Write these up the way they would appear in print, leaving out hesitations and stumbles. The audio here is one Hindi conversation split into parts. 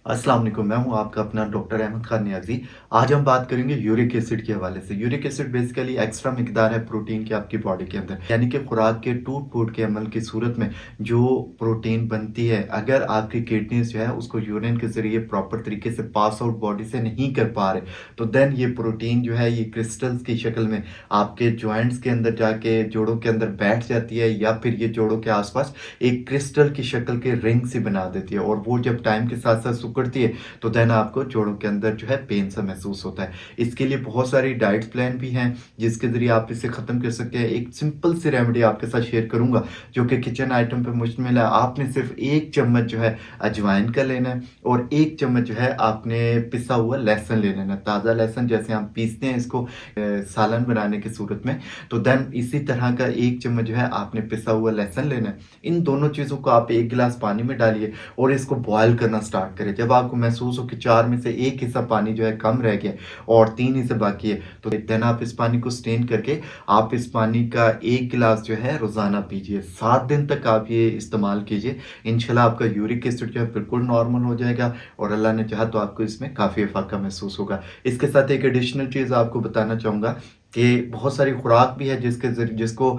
अस्सलाम वालेकुम, मैं हूँ आपका अपना डॉक्टर अहमद खान नियाज़ी। आज हम बात करेंगे यूरिक एसिड के हवाले से। यूरिक एसिड बेसिकली एक्स्ट्रा मिकदार है प्रोटीन की आपकी बॉडी के अंदर, यानी कि खुराक के टूट-फूट के अमल की सूरत में जो प्रोटीन बनती है, अगर आपकी किडनीज़ जो है उसको यूरिन के ज़रिए प्रॉपर तरीके से पास आउट बॉडी से नहीं कर पा रहे, तो देन ये प्रोटीन जो है ये क्रिस्टल्स की शक्ल में आपके जॉइंट्स के अंदर जाके जोड़ों के अंदर बैठ जाती है या फिर ये जोड़ों के आस-पास एक क्रिस्टल की शक्ल के रिंग सी बना देती है और वो जब टाइम के साथ-साथ सिकुड़ती है, तो देन आपको जोड़ों के अंदर जो है पेन सा महसूस होता है। इसके लिए बहुत सारी डाइट प्लान भी हैं, जिसके ज़रिए आप इसे ख़त्म कर सकते हैं। एक सिंपल सी रेमेडी आपके साथ शेयर करूँगा, जो कि किचन आइटम पे मुश्तमिल है। आपने सिर्फ़ 1 चम्मच जो है अजवाइन का लेना है और 1 चम्मच जो है आपने पिसा हुआ लहसुन ले लेना है। ताज़ा लहसुन जैसे हम पीसते हैं इसको सालन बनाने की सूरत में, तो देन इसी तरह का 1 चम्मच जो है आपने पिसा हुआ लहसुन लेना है। इन दोनों चीज़ों को आप 1 गिलास पानी में डालिए और इसको बॉयल करना स्टार्ट करें। जब आपको महसूस हो कि 4 में से 1 हिस्सा पानी जो है कम रह गया और 3 हिस्से बाकी है, तो देन आप इस पानी को स्ट्रेन करके आप इस पानी का 1 गिलास जो है रोज़ाना पीजिए। 7 दिन तक आप ये इस्तेमाल कीजिए। इंशाल्लाह आपका यूरिक एसिड जो है बिल्कुल नॉर्मल हो जाएगा और अल्लाह ने चाहा तो आपको इसमें काफ़ी इफ़ाक़ा महसूस होगा। इसके साथ एक एडिशनल चीज़ आपको बताना चाहूँगा कि बहुत सारी खुराक भी है जिसको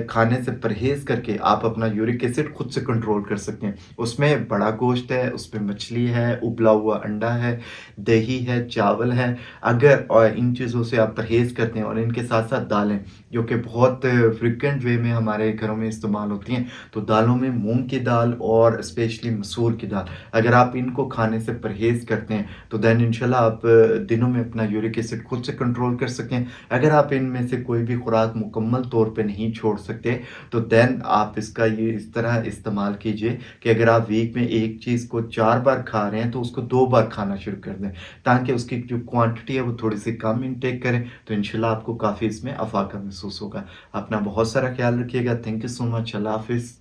खाने से परहेज़ करके आप अपना यूरिक एसिड खुद से कंट्रोल कर सकते हैं। उसमें बड़ा गोश्त है, उसमें मछली है, उबला हुआ अंडा है, दही है, चावल है। अगर इन चीज़ों से आप परहेज़ करते हैं और इनके साथ-साथ दालें, जो कि बहुत फ्रीक्वेंट वे में हमारे घरों में इस्तेमाल होती हैं, तो दालों में मूँग की दाल और स्पेशली मसूर की दाल, अगर आप इनको खाने से परहेज़ करते हैं, तो देन इंशाल्लाह आप दिनों में अपना यूरिक एसिड खुद से कंट्रोल कर सकते हैं। अगर आप इनमें से कोई भी खुराक मुकम्मल तौर पे नहीं छोड़ सकते, तो देन आप इसका ये इस तरह इस्तेमाल कीजिए कि अगर आप वीक में एक चीज़ को 4 बार खा रहे हैं, तो उसको 2 बार खाना शुरू कर दें, ताकि उसकी जो क्वांटिटी है वो थोड़ी-सी कम इनटेक करें, तो इंशाल्लाह आपको काफ़ी इसमें अफ़ाक़ा महसूस होगा। अपना बहुत सारा ख़्याल रखिएगा। Thank you so much. अल्लाह हाफ़िज़।